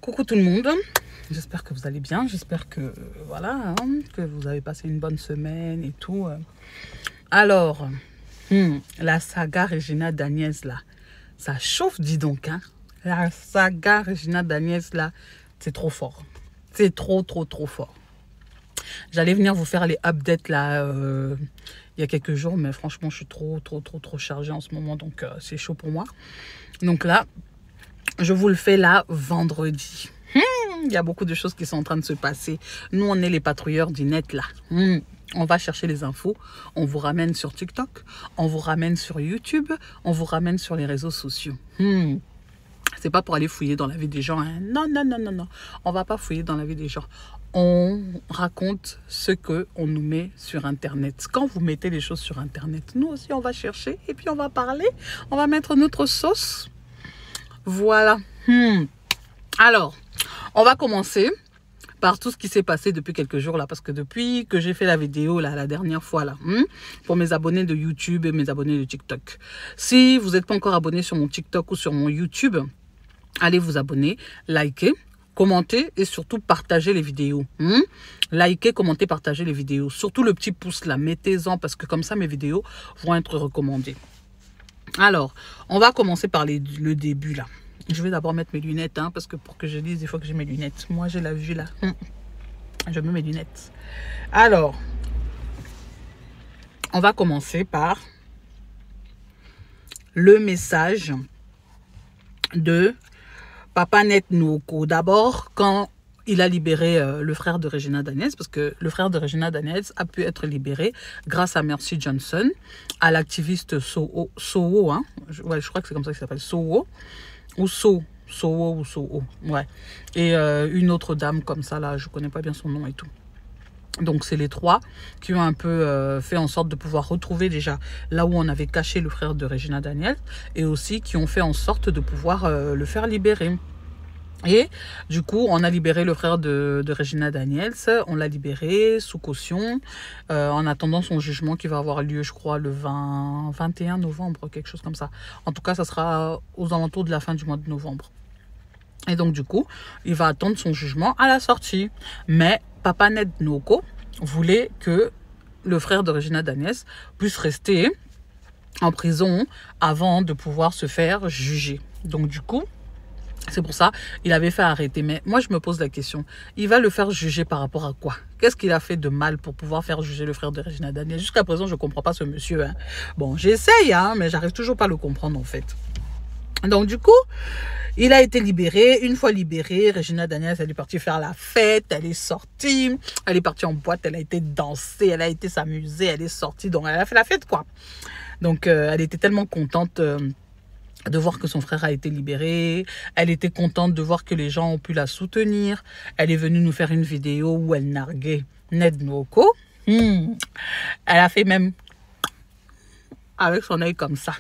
Coucou tout le monde, j'espère que vous allez bien, j'espère que voilà, que vous avez passé une bonne semaine et tout. Alors, la saga Regina Daniels là, ça chauffe, dis donc. La saga Regina Daniels là, c'est trop fort. C'est trop fort. J'allais venir vous faire les updates là il y a quelques jours, mais franchement, je suis trop chargée en ce moment, donc c'est chaud pour moi. Donc là, je vous le fais là vendredi. Il y a beaucoup de choses qui sont en train de se passer. Nous, on est les patrouilleurs du net là. On va chercher les infos. On vous ramène sur TikTok. On vous ramène sur YouTube. On vous ramène sur les réseaux sociaux. C'est pas pour aller fouiller dans la vie des gens. Non. On va pas fouiller dans la vie des gens. On raconte ce qu'on nous met sur Internet. Quand vous mettez les choses sur Internet, nous aussi, on va chercher et puis on va parler. On va mettre notre sauce. Voilà. Alors, on va commencer par tout ce qui s'est passé depuis quelques jours là, parce que depuis que j'ai fait la vidéo là, la dernière fois là, pour mes abonnés de YouTube et mes abonnés de TikTok. Si vous n'êtes pas encore abonné sur mon TikTok ou sur mon YouTube, allez vous abonner, likez, commentez et surtout partagez les vidéos. Likez, commentez, partagez les vidéos. Surtout le petit pouce là, mettez-en parce que comme ça mes vidéos vont être recommandées. Alors, on va commencer par le début là. Je vais d'abord mettre mes lunettes, parce que pour que je lise, il faut que j'ai mes lunettes. Moi, j'ai la vue là. Je mets mes lunettes. Alors, on va commencer par le message de Papa Net Nwoko. D'abord, quand il a libéré le frère de Regina Daniels, parce que le frère de Regina Daniels a pu être libéré grâce à Mercy Johnson, à l'activiste Soho, je crois que c'est comme ça qu'il s'appelle, Soho, ou Soho, ouais. Et une autre dame comme ça, là, je connais pas bien son nom et tout. Donc, c'est les trois qui ont un peu fait en sorte de pouvoir retrouver déjà là où on avait caché le frère de Regina Daniels, et aussi qui ont fait en sorte de pouvoir le faire libérer. Et du coup, on a libéré le frère de Regina Daniels. On l'a libéré sous caution en attendant son jugement qui va avoir lieu, je crois, le 21 novembre, quelque chose comme ça. En tout cas, ça sera aux alentours de la fin du mois de novembre. Et donc, du coup, il va attendre son jugement à la sortie. Mais Papa Net Nwoko voulait que le frère de Regina Daniels puisse rester en prison avant de pouvoir se faire juger. Donc, du coup, c'est pour ça il avait fait arrêter. Mais moi, je me pose la question. Il va le faire juger par rapport à quoi? Qu'est-ce qu'il a fait de mal pour pouvoir faire juger le frère de Regina Daniels? Jusqu'à présent, je ne comprends pas ce monsieur. Bon, j'essaye, mais j'arrive toujours pas à le comprendre, en fait. Donc, du coup, il a été libéré. Une fois libéré, Regina Daniels, elle est partie faire la fête. Elle est sortie. Elle est partie en boîte. Elle a été danser. Elle a été s'amuser. Elle est sortie. Donc, elle a fait la fête, quoi. Donc, elle était tellement contente de voir que son frère a été libéré. Elle était contente de voir que les gens ont pu la soutenir. Elle est venue nous faire une vidéo où elle narguait Net Nwoko. Elle a fait même avec son œil comme ça.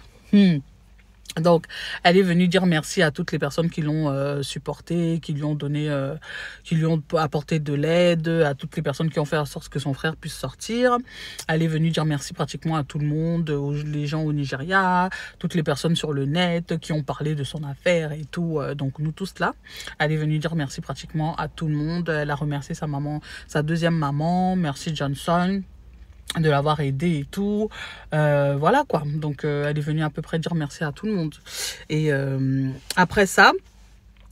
Donc, elle est venue dire merci à toutes les personnes qui l'ont supporté, qui lui ont donné, qui lui ont apporté de l'aide, à toutes les personnes qui ont fait en sorte que son frère puisse sortir. Elle est venue dire merci pratiquement à tout le monde, les gens au Nigeria, toutes les personnes sur le net qui ont parlé de son affaire et tout. Donc, nous tous là, elle est venue dire merci pratiquement à tout le monde. Elle a remercié sa maman, sa deuxième maman, Mercy Johnson, de l'avoir aidé et tout, voilà quoi. Donc elle est venue à peu près dire merci à tout le monde. Et après ça,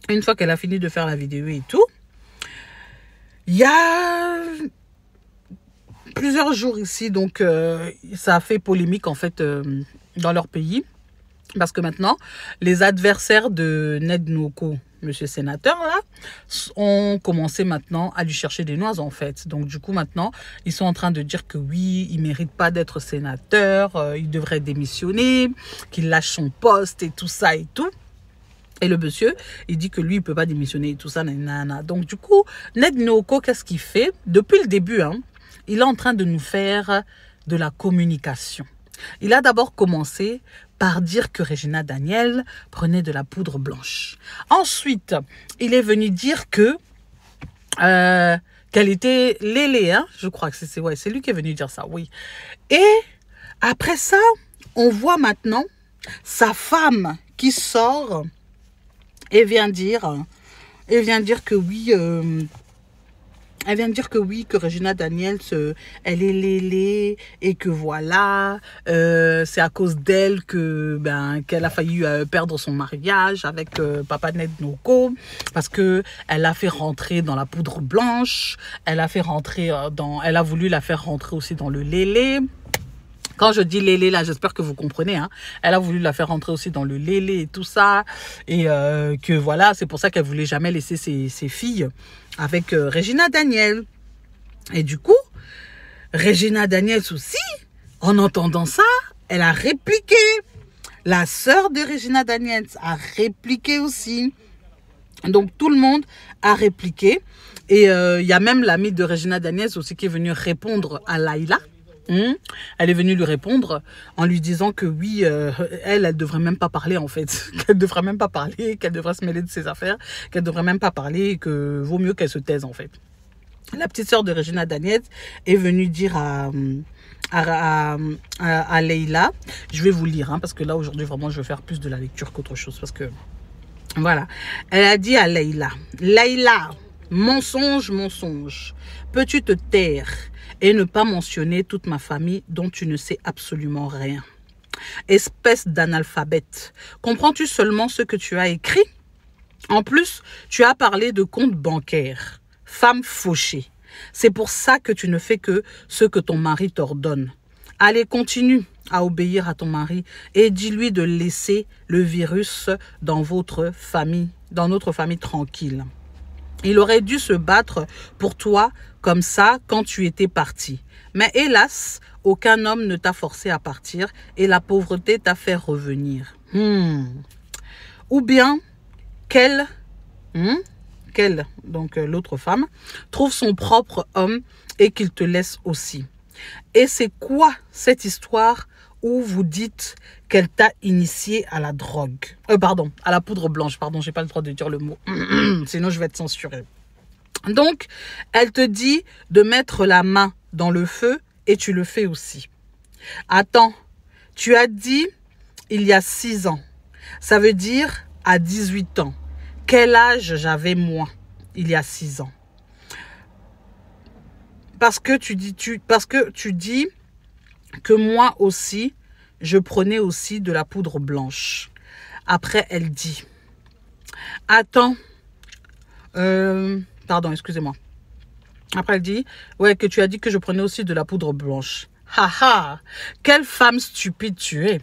une fois qu'elle a fini de faire la vidéo et tout, il y a plusieurs jours ici, donc ça a fait polémique en fait dans leur pays, parce que maintenant les adversaires de Net Nwoko, monsieur sénateur là, ont commencé maintenant à lui chercher des noises en fait. Donc du coup maintenant ils sont en train de dire que oui, il mérite pas d'être sénateur, il devrait démissionner, qu'il lâche son poste et tout ça et tout. Et le monsieur, il dit que lui, il peut pas démissionner et tout ça, nanana. Donc du coup, Net Nwoko, qu'est-ce qu'il fait? Depuis le début, il est en train de nous faire de la communication. Il a d'abord commencé par dire que Regina Daniels prenait de la poudre blanche. Ensuite, il est venu dire que qu'elle était lélé, je crois que c'est lui qui est venu dire ça, oui. Et après ça, on voit maintenant sa femme qui sort et vient dire elle vient dire que oui, elle vient de dire que oui, que Regina Daniels, elle est lélée et que voilà, c'est à cause d'elle que qu'elle a failli perdre son mariage avec Papa Ned Nwoko parce que elle a fait rentrer dans la poudre blanche, elle a fait rentrer elle a voulu la faire rentrer aussi dans le lélé. Quand je dis lélé, là, j'espère que vous comprenez. Hein. Elle a voulu la faire rentrer aussi dans le lélé et tout ça. Et que voilà, c'est pour ça qu'elle voulait jamais laisser ses filles avec Regina Daniels. Et du coup, Regina Daniels aussi, en entendant ça, elle a répliqué. La sœur de Regina Daniels a répliqué aussi. Donc, tout le monde a répliqué. Et il y a même l'amie de Regina Daniels aussi qui est venue répondre à Layla. Elle est venue lui répondre en lui disant que oui, elle devrait même pas parler en fait, qu'elle devrait même pas parler, qu'elle devrait se mêler de ses affaires, qu'elle devrait même pas parler et que vaut mieux qu'elle se taise en fait. La petite sœur de Regina Daniels est venue dire à Leila, je vais vous lire hein, parce que là aujourd'hui vraiment je vais faire plus de la lecture qu'autre chose parce que voilà, elle a dit à Leila, Leila, mensonge, mensonge, peux-tu te taire et ne pas mentionner toute ma famille dont tu ne sais absolument rien. Espèce d'analphabète, comprends-tu seulement ce que tu as écrit? En plus, tu as parlé de compte bancaire, femme fauchée. C'est pour ça que tu ne fais que ce que ton mari t'ordonne. Allez, continue à obéir à ton mari et dis-lui de laisser le virus dans votre famille, dans notre famille tranquille. Il aurait dû se battre pour toi comme ça quand tu étais parti. Mais hélas, aucun homme ne t'a forcé à partir et la pauvreté t'a fait revenir. Ou bien, qu'elle, donc l'autre femme, trouve son propre homme et qu'il te laisse aussi. Et c'est quoi cette histoire où vous dites qu'elle t'a initié à la drogue. Pardon, à la poudre blanche. Pardon, j'ai pas le droit de dire le mot. Sinon, je vais être censurée. Donc, elle te dit de mettre la main dans le feu et tu le fais aussi. Attends, tu as dit il y a 6 ans. Ça veut dire à 18 ans. Quel âge j'avais moi il y a 6 ans? Parce que tu dis que moi aussi, je prenais aussi de la poudre blanche. Après, elle dit, attends, pardon, excusez-moi. Après, elle dit, ouais, que tu as dit que je prenais aussi de la poudre blanche. Haha, quelle femme stupide tu es.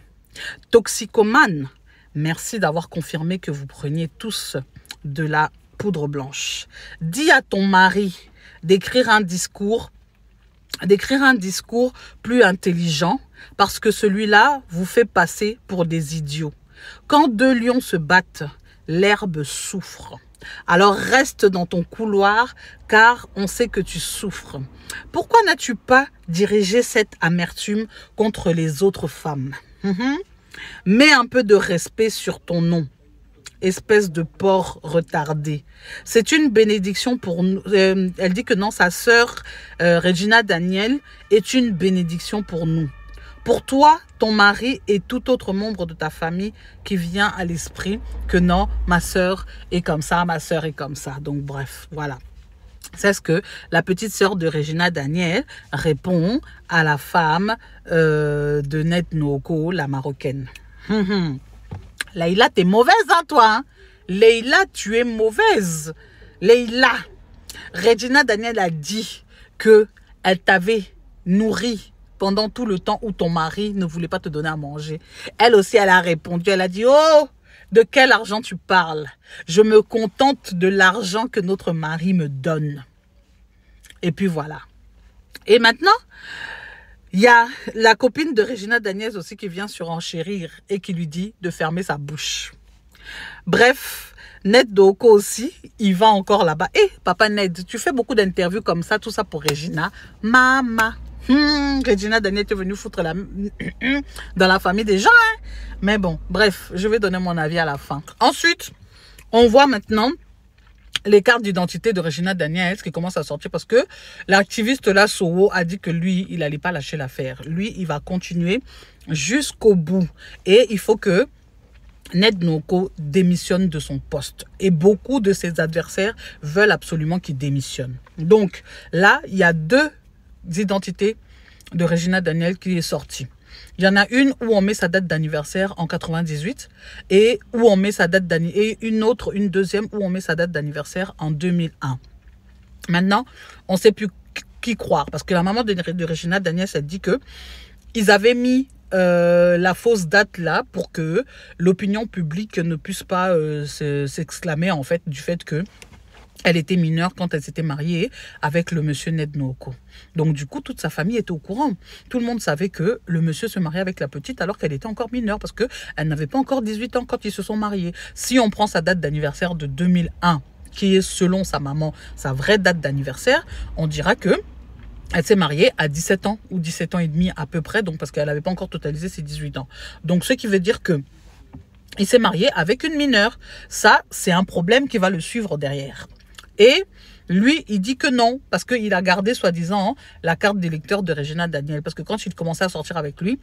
Toxicomane. Merci d'avoir confirmé que vous preniez tous de la poudre blanche. Dis à ton mari d'écrire un discours plus intelligent parce que celui-là vous fait passer pour des idiots. Quand 2 lions se battent, l'herbe souffre. Alors reste dans ton couloir car on sait que tu souffres. Pourquoi n'as-tu pas dirigé cette amertume contre les autres femmes? Mets un peu de respect sur ton nom. Espèce de porc retardé. C'est une bénédiction pour nous. Elle dit que non, sa sœur Regina Daniels est une bénédiction pour nous. Pour toi, ton mari et tout autre membre de ta famille qui vient à l'esprit que non, ma sœur est comme ça, ma sœur est comme ça. Donc bref, voilà. C'est ce que la petite sœur de Regina Daniels répond à la femme de Ned Nwoko, la marocaine. Leila, t'es mauvaise, hein, toi. Hein? Leila, tu es mauvaise. Leila, Regina Daniels a dit qu'elle t'avait nourri pendant tout le temps où ton mari ne voulait pas te donner à manger. Elle aussi, elle a répondu. Elle a dit, oh, de quel argent tu parles? Je me contente de l'argent que notre mari me donne. Et puis voilà. Et maintenant, il y a la copine de Regina Daniels aussi qui vient surenchérir et qui lui dit de fermer sa bouche. Bref, Ned Nwoko aussi, il va encore là-bas. Eh, papa Ned, tu fais beaucoup d'interviews comme ça, tout ça pour Regina. Maman, Regina Daniels est venue foutre dans la famille des gens. Hein? Mais bon, bref, je vais donner mon avis à la fin. Ensuite, on voit maintenant les cartes d'identité de Regina Daniels qui commencent à sortir parce que l'activiste là, Sowo, a dit que lui, il n'allait pas lâcher l'affaire. Lui, il va continuer jusqu'au bout. Et il faut que Ned Nwoko démissionne de son poste. Et beaucoup de ses adversaires veulent absolument qu'il démissionne. Donc là, il y a deux identités de Regina Daniel qui est sortie. Il y en a une où on met sa date d'anniversaire en 98 et où on met sa date d'anniversaire, et une deuxième où on met sa date d'anniversaire en 2001. Maintenant, on ne sait plus qui croire parce que la maman de Regina Daniel a dit que ils avaient mis la fausse date là pour que l'opinion publique ne puisse pas s'exclamer en fait du fait que elle était mineure quand elle s'était mariée avec le monsieur Ned Nwoko. Donc du coup, toute sa famille était au courant. Tout le monde savait que le monsieur se mariait avec la petite alors qu'elle était encore mineure parce qu'elle n'avait pas encore 18 ans quand ils se sont mariés. Si on prend sa date d'anniversaire de 2001, qui est selon sa maman sa vraie date d'anniversaire, on dira que elle s'est mariée à 17 ans ou 17 ans et demi à peu près, donc parce qu'elle n'avait pas encore totalisé ses 18 ans. Donc ce qui veut dire que il s'est marié avec une mineure. Ça, c'est un problème qui va le suivre derrière. Et lui, il dit que non, parce qu'il a gardé, soi-disant, la carte d'électeur de Regina Daniel. Parce que quand il commençait à sortir avec lui,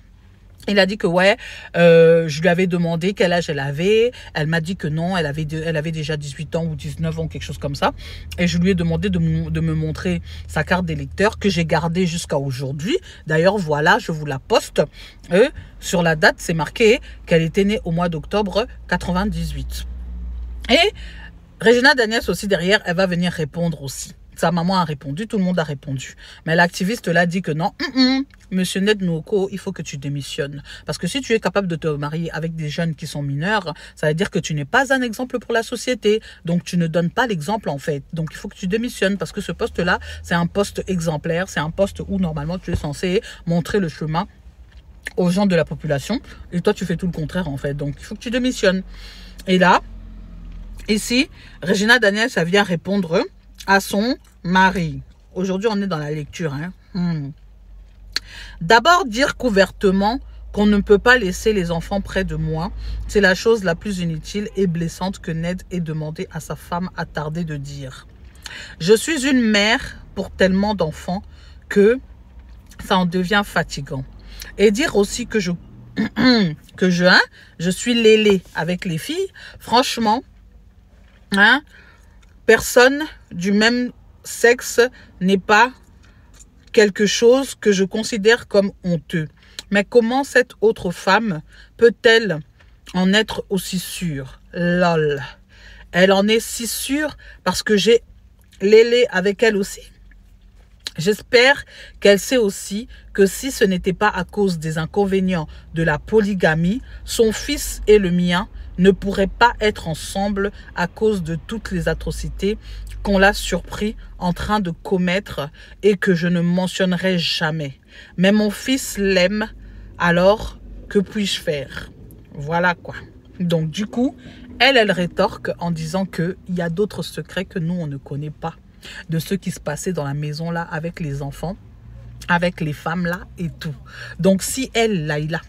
il a dit que ouais, je lui avais demandé quel âge elle avait. Elle m'a dit que non, elle avait déjà 18 ans ou 19 ans, quelque chose comme ça. Et je lui ai demandé de me montrer sa carte d'électeur que j'ai gardée jusqu'à aujourd'hui. D'ailleurs, voilà, je vous la poste. Sur la date, c'est marqué qu'elle était née au mois d'octobre 98. Et Regina Daniels aussi derrière, elle va venir répondre aussi. Sa maman a répondu, tout le monde a répondu. Mais l'activiste là dit que non, monsieur Ned Nwoko, il faut que tu démissionnes. Parce que si tu es capable de te marier avec des jeunes qui sont mineurs, ça veut dire que tu n'es pas un exemple pour la société. Donc tu ne donnes pas l'exemple en fait. Donc il faut que tu démissionnes parce que ce poste-là, c'est un poste exemplaire. C'est un poste où normalement tu es censé montrer le chemin aux gens de la population. Et toi tu fais tout le contraire en fait. Donc il faut que tu démissionnes. Et là, ici, Regina Daniels, ça vient répondre à son mari. Aujourd'hui, on est dans la lecture. D'abord, dire qu'ouvertement qu'on ne peut pas laisser les enfants près de moi, c'est la chose la plus inutile et blessante que Ned ait demandé à sa femme attardée de dire. Je suis une mère pour tellement d'enfants que ça en devient fatigant. Et dire aussi que je suis lélé avec les filles, franchement, personne du même sexe n'est pas quelque chose que je considère comme honteux. Mais comment cette autre femme peut-elle en être aussi sûre? Lol. Elle en est si sûre parce que j'ai lélé avec elle aussi. J'espère qu'elle sait aussi que si ce n'était pas à cause des inconvénients de la polygamie, son fils et le mien ne pourraient pas être ensemble à cause de toutes les atrocités qu'on l'a surpris en train de commettre et que je ne mentionnerai jamais. Mais mon fils l'aime, alors que puis-je faire? Voilà quoi. Donc du coup, elle rétorque en disant qu'il y a d'autres secrets que nous, on ne connaît pas. De ce qui se passait dans la maison là avec les enfants, avec les femmes là et tout. Donc si elle, Laïla,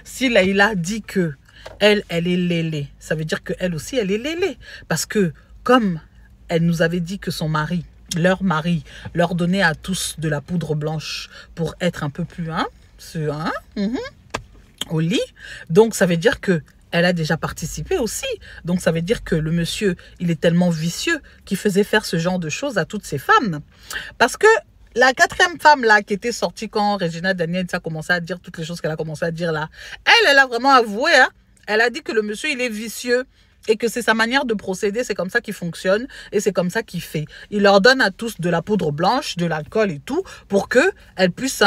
si Laïla dit que elle est lélé, ça veut dire qu'elle aussi, elle est lélé. Parce que comme elle nous avait dit que son mari, leur mari, leur donnait à tous de la poudre blanche pour être un peu plus au lit, donc ça veut dire que elle a déjà participé aussi. Donc ça veut dire que le monsieur, il est tellement vicieux qu'il faisait faire ce genre de choses à toutes ces femmes. Parce que la quatrième femme là qui était sortie quand Regina Daniels a commencé à dire toutes les choses qu'elle a commencé à dire là, elle a vraiment avoué. Elle a dit que le monsieur, il est vicieux et que c'est sa manière de procéder, c'est comme ça qu'il fonctionne et c'est comme ça qu'il fait. Il leur donne à tous de la poudre blanche, de l'alcool et tout pour qu'elles puissent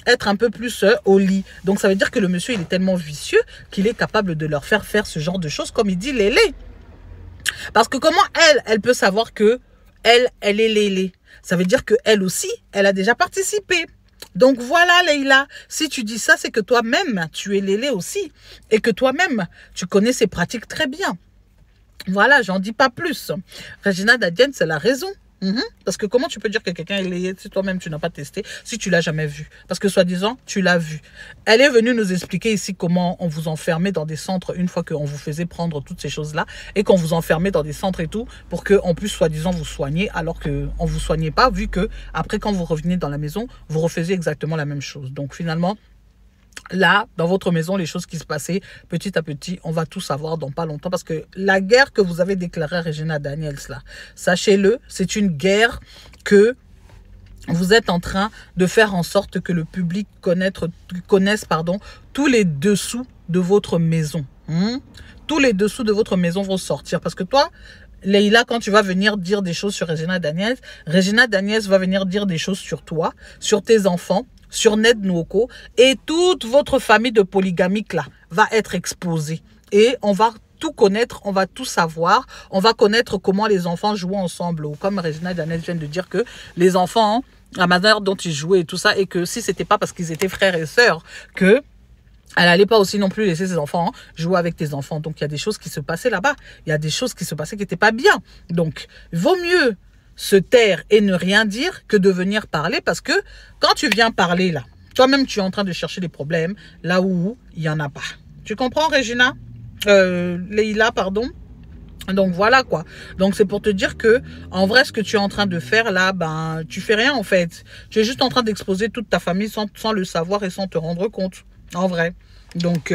être un peu plus au lit. Donc ça veut dire que le monsieur, il est tellement vicieux qu'il est capable de leur faire ce genre de choses comme il dit lélé. Parce que comment elle peut savoir que elle est lélé? Ça veut dire qu'elle aussi, elle a déjà participé. Donc voilà Leïla, si tu dis ça, c'est que toi-même, tu es lélé aussi. Et que toi-même, tu connais ces pratiques très bien. Voilà, j'en dis pas plus. Regina Daniels, c'est la raison. Parce que comment tu peux dire que quelqu'un est lélé si toi-même tu n'as pas testé, si tu l'as jamais vu? Parce que soi-disant, tu l'as vu. Elle est venue nous expliquer ici comment on vous enfermait dans des centres une fois qu'on vous faisait prendre toutes ces choses-là et qu'on vous enfermait dans des centres et tout pour qu'on puisse soi-disant vous soigner alors qu'on ne vous soignait pas vu que après quand vous reveniez dans la maison, vous refaisiez exactement la même chose. Donc finalement, là, dans votre maison, les choses qui se passaient, petit à petit, on va tout savoir dans pas longtemps. Parce que la guerre que vous avez déclarée à Regina Daniels, là, sachez-le, c'est une guerre que vous êtes en train de faire en sorte que le public connaisse tous les dessous de votre maison. Tous les dessous de votre maison vont sortir. Parce que toi, Leïla, quand tu vas venir dire des choses sur Regina Daniels va venir dire des choses sur toi, sur tes enfants, sur Ned Nwoko, et toute votre famille de polygamiques là va être exposée. Et on va tout connaître, on va tout savoir, on va connaître comment les enfants jouent ensemble. Ou comme Regina Daniels vient de dire que les enfants, la manière dont ils jouaient et tout ça, et que si c'était pas parce qu'ils étaient frères et sœurs, que elle n'allait pas aussi non plus laisser ses enfants jouer avec tes enfants. Donc, il y a des choses qui se passaient là-bas. Il y a des choses qui se passaient qui n'étaient pas bien. Donc, vaut mieux se taire et ne rien dire que de venir parler. Parce que quand tu viens parler là, toi-même, tu es en train de chercher des problèmes là où il n'y en a pas. Tu comprends, Regina? Leïla, pardon. Donc voilà quoi. Donc c'est pour te dire que en vrai ce que tu es en train de faire là, ben tu fais rien en fait. Tu es juste en train d'exposer toute ta famille sans le savoir et sans te rendre compte. En vrai. Donc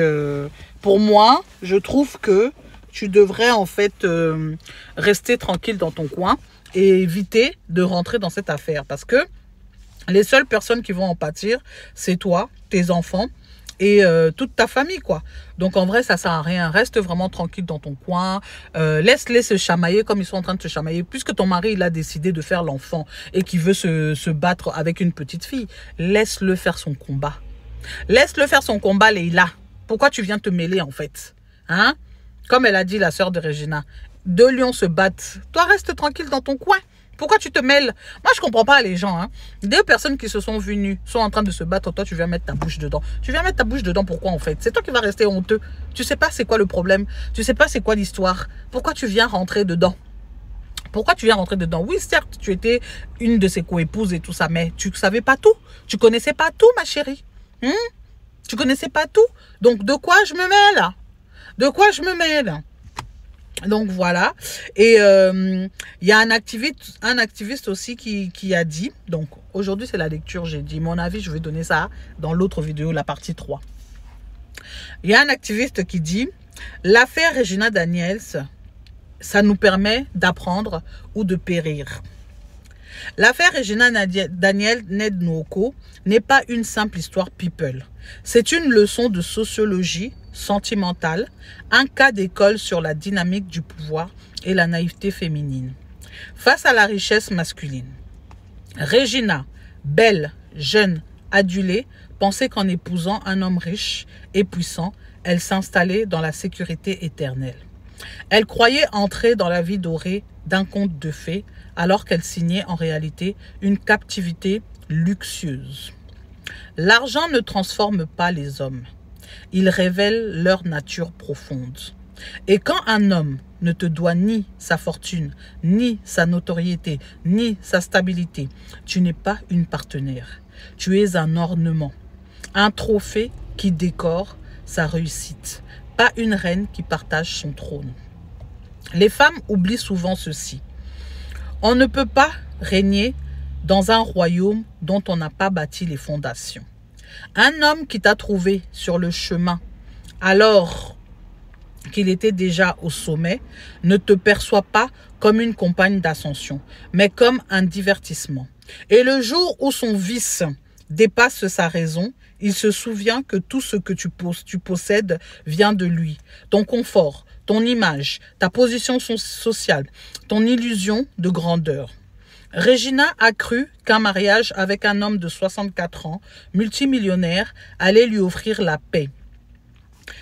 pour moi, je trouve que tu devrais en fait rester tranquille dans ton coin et éviter de rentrer dans cette affaire. Parce que les seules personnes qui vont en pâtir, c'est toi, tes enfants et toute ta famille quoi. Donc en vrai ça sert à rien, reste vraiment tranquille dans ton coin, laisse-les se chamailler comme ils sont en train de se chamailler, puisque ton mari il a décidé de faire l'enfant et qu'il veut se battre avec une petite fille, laisse-le faire son combat. Laisse-le faire son combat, Leïla. Pourquoi tu viens te mêler en fait, hein? Comme elle a dit la sœur de Regina, deux lions se battent, toi reste tranquille dans ton coin. Pourquoi tu te mêles? Moi, je comprends pas les gens. Hein. Deux personnes qui se sont vues nues sont en train de se battre. Toi, tu viens mettre ta bouche dedans. Tu viens mettre ta bouche dedans, pourquoi en fait? C'est toi qui vas rester honteux. Tu sais pas c'est quoi le problème. Tu sais pas c'est quoi l'histoire. Pourquoi tu viens rentrer dedans? Pourquoi tu viens rentrer dedans? Oui, certes, tu étais une de ses co-épouses et tout ça, mais tu ne savais pas tout. Tu connaissais pas tout, ma chérie. Tu connaissais pas tout. Donc, de quoi je me mêle? De quoi je me mêle? Donc voilà, et il y a un activiste aussi qui a dit, donc aujourd'hui c'est la lecture, j'ai dit mon avis, je vais donner ça dans l'autre vidéo, la partie 3. Il y a un activiste qui dit, l'affaire Regina Daniels, ça nous permet d'apprendre ou de périr. L'affaire Regina Daniels Ned Nwoko n'est pas une simple histoire people. C'est une leçon de sociologie sentimentale, un cas d'école sur la dynamique du pouvoir et la naïveté féminine. Face à la richesse masculine, Regina, belle, jeune, adulée, pensait qu'en épousant un homme riche et puissant, elle s'installait dans la sécurité éternelle. Elle croyait entrer dans la vie dorée d'un conte de fées, alors qu'elle signait en réalité une captivité luxueuse. L'argent ne transforme pas les hommes. Il révèle leur nature profonde. Et quand un homme ne te doit ni sa fortune, ni sa notoriété, ni sa stabilité, tu n'es pas une partenaire. Tu es un ornement, un trophée qui décore sa réussite, pas une reine qui partage son trône. Les femmes oublient souvent ceci. On ne peut pas régner dans un royaume dont on n'a pas bâti les fondations. Un homme qui t'a trouvé sur le chemin alors qu'il était déjà au sommet ne te perçoit pas comme une compagne d'ascension, mais comme un divertissement. Et le jour où son vice dépasse sa raison, il se souvient que tout ce que tu possèdes vient de lui. Ton confort, ton image, ta position sociale, ton illusion de grandeur. Regina a cru qu'un mariage avec un homme de 64 ans, multimillionnaire, allait lui offrir la paix.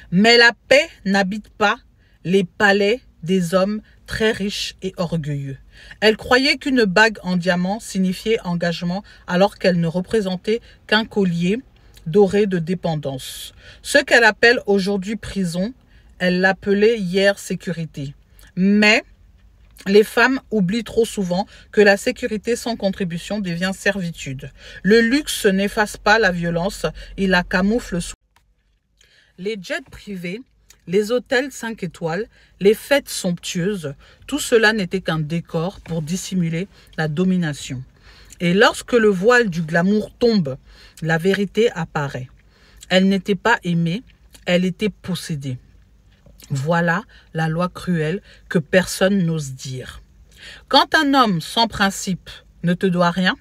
Mais la paix n'habite pas les palais des hommes très riches et orgueilleux. Elle croyait qu'une bague en diamant signifiait engagement alors qu'elle ne représentait qu'un collier doré de dépendance. Ce qu'elle appelle aujourd'hui prison, elle l'appelait hier sécurité. Mais les femmes oublient trop souvent que la sécurité sans contribution devient servitude. Le luxe n'efface pas la violence, il la camoufle sous. Les jets privés, les hôtels 5 étoiles, les fêtes somptueuses, tout cela n'était qu'un décor pour dissimuler la domination. Et lorsque le voile du glamour tombe, la vérité apparaît. Elle n'était pas aimée, elle était possédée. Voilà la loi cruelle que personne n'ose dire. Quand un homme sans principe ne te doit rien,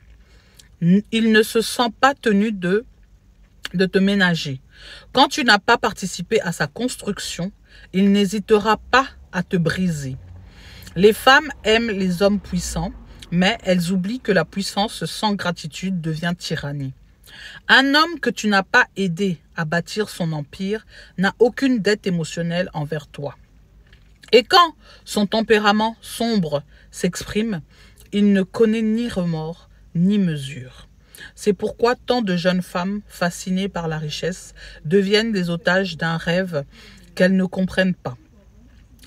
il ne se sent pas tenu de te ménager. Quand tu n'as pas participé à sa construction, il n'hésitera pas à te briser. Les femmes aiment les hommes puissants, mais elles oublient que la puissance sans gratitude devient tyrannie. Un homme que tu n'as pas aidé à bâtir son empire n'a aucune dette émotionnelle envers toi. Et quand son tempérament sombre s'exprime, il ne connaît ni remords ni mesure. C'est pourquoi tant de jeunes femmes fascinées par la richesse deviennent les otages d'un rêve qu'elles ne comprennent pas.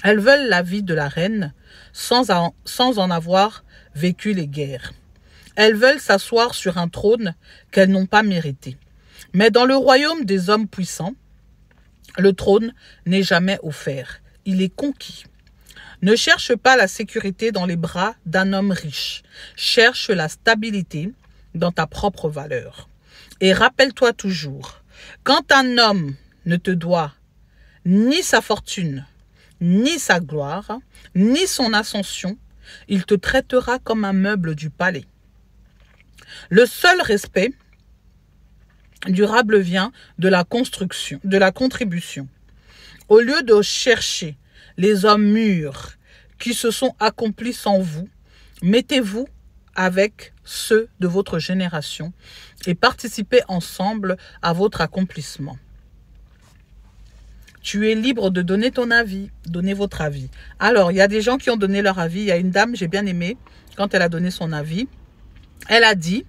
Elles veulent la vie de la reine sans en avoir vécu les guerres. Elles veulent s'asseoir sur un trône qu'elles n'ont pas mérité. Mais dans le royaume des hommes puissants, le trône n'est jamais offert. Il est conquis. Ne cherche pas la sécurité dans les bras d'un homme riche. Cherche la stabilité dans ta propre valeur. Et rappelle-toi toujours, quand un homme ne te doit ni sa fortune, ni sa gloire, ni son ascension, il te traitera comme un meuble du palais. Le seul respect durable vient de la construction, de la contribution. Au lieu de chercher les hommes mûrs qui se sont accomplis sans vous, mettez-vous avec ceux de votre génération et participez ensemble à votre accomplissement. Tu es libre de donner ton avis, donner votre avis. Alors, il y a des gens qui ont donné leur avis. Il y a une dame, j'ai bien aimé, quand elle a donné son avis. Elle a dit,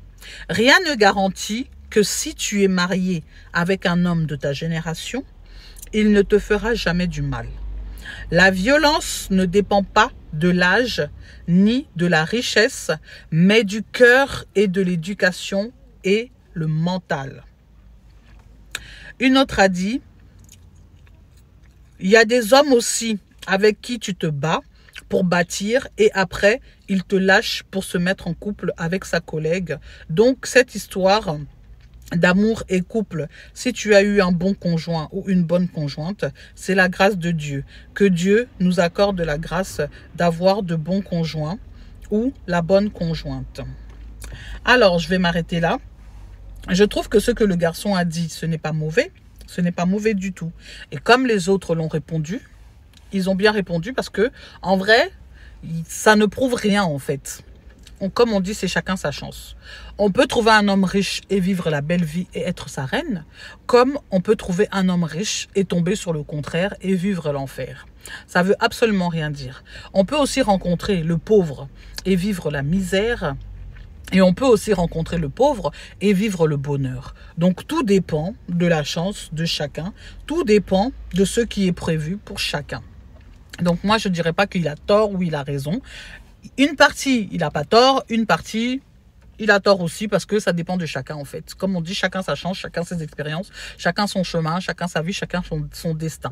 rien ne garantit que si tu es marié avec un homme de ta génération, il ne te fera jamais du mal. La violence ne dépend pas de l'âge ni de la richesse, mais du cœur et de l'éducation et le mental. Une autre a dit, il y a des hommes aussi avec qui tu te bats pour bâtir et après, il te lâche pour se mettre en couple avec sa collègue. Donc, cette histoire d'amour et couple, si tu as eu un bon conjoint ou une bonne conjointe, c'est la grâce de Dieu. Que Dieu nous accorde la grâce d'avoir de bons conjoints ou la bonne conjointe. Alors, je vais m'arrêter là. Je trouve que ce que le garçon a dit, ce n'est pas mauvais. Ce n'est pas mauvais du tout. Et comme les autres l'ont répondu, ils ont bien répondu parce que, en vrai, ça ne prouve rien en fait. Comme on dit, c'est chacun sa chance. On peut trouver un homme riche et vivre la belle vie et être sa reine, comme on peut trouver un homme riche et tomber sur le contraire et vivre l'enfer. Ça veut absolument rien dire. On peut aussi rencontrer le pauvre et vivre la misère, et on peut aussi rencontrer le pauvre et vivre le bonheur. Donc tout dépend de la chance de chacun, tout dépend de ce qui est prévu pour chacun. Donc moi je ne dirais pas qu'il a tort ou il a raison. Une partie, il n'a pas tort. Une partie, il a tort aussi parce que ça dépend de chacun en fait. Comme on dit, chacun sa chance, chacun ses expériences, chacun son chemin, chacun sa vie, chacun son destin.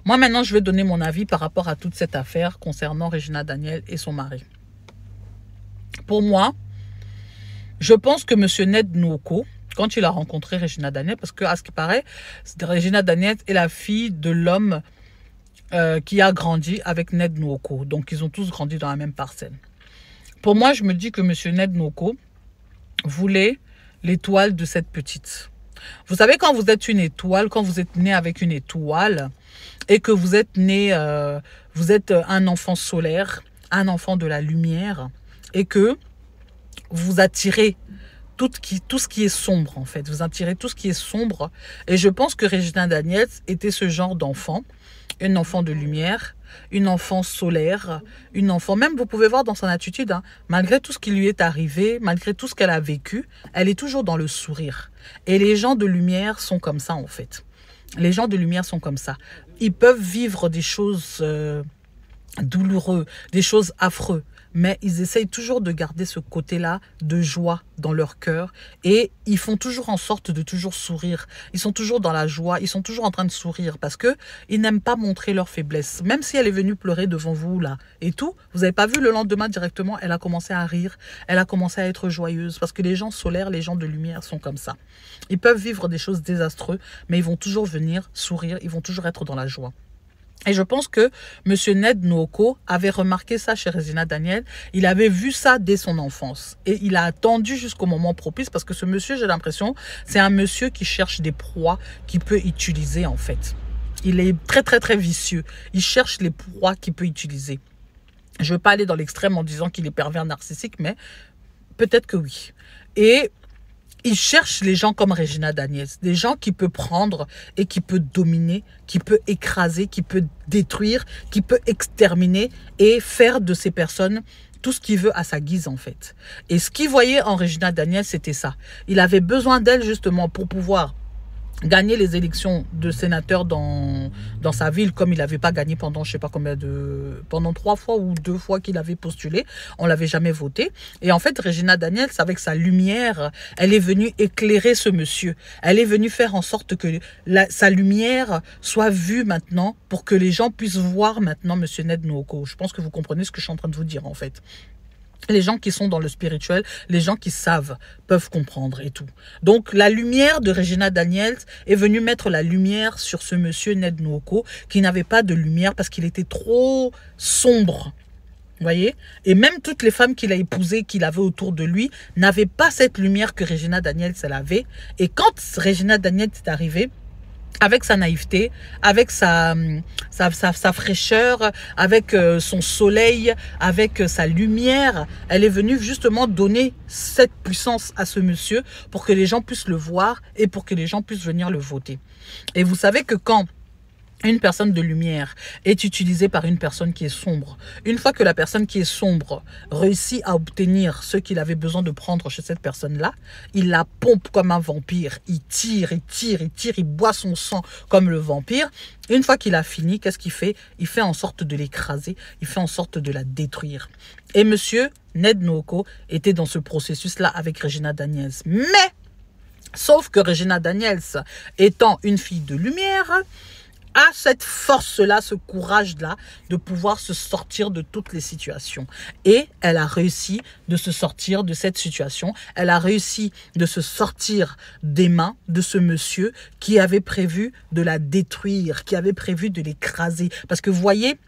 Moi maintenant, je vais donner mon avis par rapport à toute cette affaire concernant Regina Daniel et son mari. Pour moi, je pense que M. Ned Nwoko, quand il a rencontré Regina Daniel, parce que à ce qui paraît, Regina Daniel est la fille de l'homme qui a grandi avec Ned Nwoko. Donc, ils ont tous grandi dans la même parcelle. Pour moi, je me dis que M. Ned Nwoko voulait l'étoile de cette petite. Vous savez, quand vous êtes une étoile, quand vous êtes né avec une étoile et que vous êtes né, vous êtes un enfant solaire, un enfant de la lumière et que vous attirez tout ce qui est sombre en fait. Vous attirez tout ce qui est sombre. Et je pense que Regina Daniels était ce genre d'enfant. Une enfant de lumière, une enfant solaire, une enfant, même vous pouvez voir dans son attitude, hein, malgré tout ce qui lui est arrivé, malgré tout ce qu'elle a vécu, elle est toujours dans le sourire. Et les gens de lumière sont comme ça en fait. Les gens de lumière sont comme ça. Ils peuvent vivre des choses douloureuses, des choses affreuses, mais ils essayent toujours de garder ce côté-là de joie dans leur cœur et ils font toujours en sorte de toujours sourire. Ils sont toujours dans la joie, ils sont toujours en train de sourire parce que ils n'aiment pas montrer leur faiblesse. Même si elle est venue pleurer devant vous là et tout, vous n'avez pas vu le lendemain directement, elle a commencé à rire, elle a commencé à être joyeuse parce que les gens solaires, les gens de lumière sont comme ça. Ils peuvent vivre des choses désastreuses, mais ils vont toujours venir sourire, ils vont toujours être dans la joie. Et je pense que M. Ned Nwoko avait remarqué ça chez Regina Daniels. Il avait vu ça dès son enfance. Et il a attendu jusqu'au moment propice parce que ce monsieur, j'ai l'impression, c'est un monsieur qui cherche des proies qu'il peut utiliser en fait. Il est très très très vicieux. Il cherche les proies qu'il peut utiliser. Je ne veux pas aller dans l'extrême en disant qu'il est pervers narcissique, mais peut-être que oui. Et il cherche les gens comme Regina Daniels, des gens qui peut prendre et qui peut dominer, qui peut écraser, qui peut détruire, qui peut exterminer et faire de ces personnes tout ce qu'il veut à sa guise en fait. Et ce qu'il voyait en Regina Daniels, c'était ça. Il avait besoin d'elle justement pour pouvoir gagner les élections de sénateur dans sa ville, comme il n'avait pas gagné pendant, je sais pas combien pendant 3 fois ou 2 fois qu'il avait postulé, on l'avait jamais voté. Et en fait, Regina Daniels, avec sa lumière, elle est venue éclairer ce monsieur. Elle est venue faire en sorte que sa lumière soit vue maintenant, pour que les gens puissent voir maintenant Monsieur Ned Nwoko. Je pense que vous comprenez ce que je suis en train de vous dire en fait. Les gens qui sont dans le spirituel, les gens qui savent, peuvent comprendre et tout. Donc, la lumière de Regina Daniels est venue mettre la lumière sur ce monsieur Ned Nwoko qui n'avait pas de lumière parce qu'il était trop sombre. Vous voyez? Et même toutes les femmes qu'il a épousées, qu'il avait autour de lui, n'avaient pas cette lumière que Regina Daniels elle avait. Et quand Regina Daniels est arrivée, avec sa naïveté, avec sa fraîcheur, avec son soleil, avec sa lumière, elle est venue justement donner cette puissance à ce monsieur pour que les gens puissent le voir et pour que les gens puissent venir le voter. Et vous savez que quand une personne de lumière est utilisée par une personne qui est sombre, une fois que la personne qui est sombre réussit à obtenir ce qu'il avait besoin de prendre chez cette personne-là, il la pompe comme un vampire. Il tire, il tire, il tire, il boit son sang comme le vampire. Une fois qu'il a fini, qu'est-ce qu'il fait? Il fait en sorte de l'écraser, il fait en sorte de la détruire. Et monsieur Ned Nwoko était dans ce processus-là avec Regina Daniels. Mais, sauf que Regina Daniels, étant une fille de lumière, a cette force-là, ce courage-là de pouvoir se sortir de toutes les situations. Et elle a réussi de se sortir de cette situation. Elle a réussi de se sortir des mains de ce monsieur qui avait prévu de la détruire, qui avait prévu de l'écraser. Parce que vous voyez,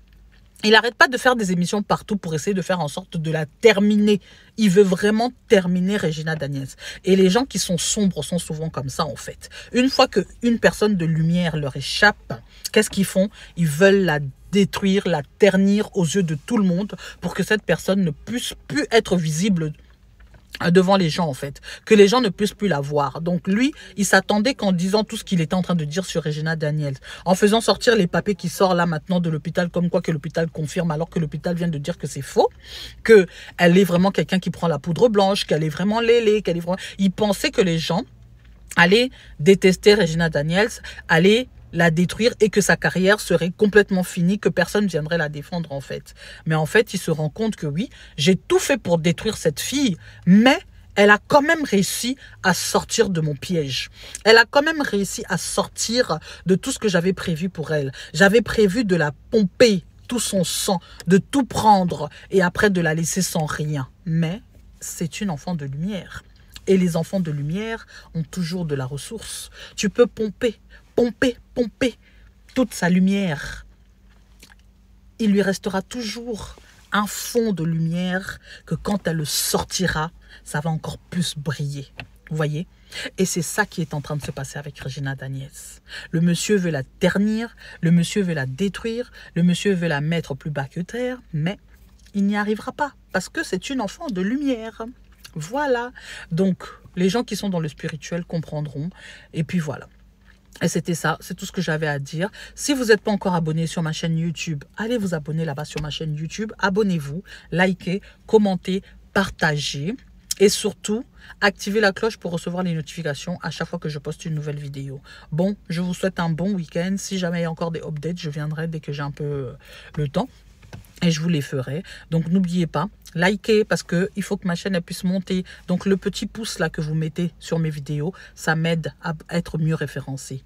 il n'arrête pas de faire des émissions partout pour essayer de faire en sorte de la terminer. Il veut vraiment terminer Regina Daniels. Et les gens qui sont sombres sont souvent comme ça en fait. Une fois qu'une personne de lumière leur échappe, qu'est-ce qu'ils font? Ils veulent la détruire, la ternir aux yeux de tout le monde pour que cette personne ne puisse plus être visible devant les gens en fait, que les gens ne puissent plus la voir. Donc lui, il s'attendait qu'en disant tout ce qu'il était en train de dire sur Regina Daniels, en faisant sortir les papiers qui sortent là maintenant de l'hôpital, comme quoi que l'hôpital confirme alors que l'hôpital vient de dire que c'est faux, qu'elle est vraiment quelqu'un qui prend la poudre blanche, qu'elle est vraiment lélé, qu'elle est vraiment... Il pensait que les gens allaient détester Regina Daniels, allaient la détruire et que sa carrière serait complètement finie, que personne viendrait la défendre en fait. Mais en fait, il se rend compte que oui, j'ai tout fait pour détruire cette fille, mais elle a quand même réussi à sortir de mon piège. Elle a quand même réussi à sortir de tout ce que j'avais prévu pour elle. J'avais prévu de la pomper, tout son sang, de tout prendre et après de la laisser sans rien. Mais c'est une enfant de lumière. Et les enfants de lumière ont toujours de la ressource. Tu peux pomper toute sa lumière. Il lui restera toujours un fond de lumière que quand elle le sortira, ça va encore plus briller. Vous voyez? Et c'est ça qui est en train de se passer avec Regina Daniels. Le monsieur veut la ternir, le monsieur veut la détruire, le monsieur veut la mettre plus bas que terre, mais il n'y arrivera pas parce que c'est une enfant de lumière. Voilà. Donc, les gens qui sont dans le spirituel comprendront. Et puis voilà. Et c'était ça, c'est tout ce que j'avais à dire. Si vous n'êtes pas encore abonné sur ma chaîne YouTube, allez vous abonner là-bas sur ma chaîne YouTube. Abonnez-vous, likez, commentez, partagez. Et surtout, activez la cloche pour recevoir les notifications à chaque fois que je poste une nouvelle vidéo. Bon, je vous souhaite un bon week-end. Si jamais il y a encore des updates, je viendrai dès que j'ai un peu le temps. et je vous les ferai. Donc n'oubliez pas, likez parce que il faut que ma chaîne elle puisse monter. Donc le petit pouce là que vous mettez sur mes vidéos, ça m'aide à être mieux référencé.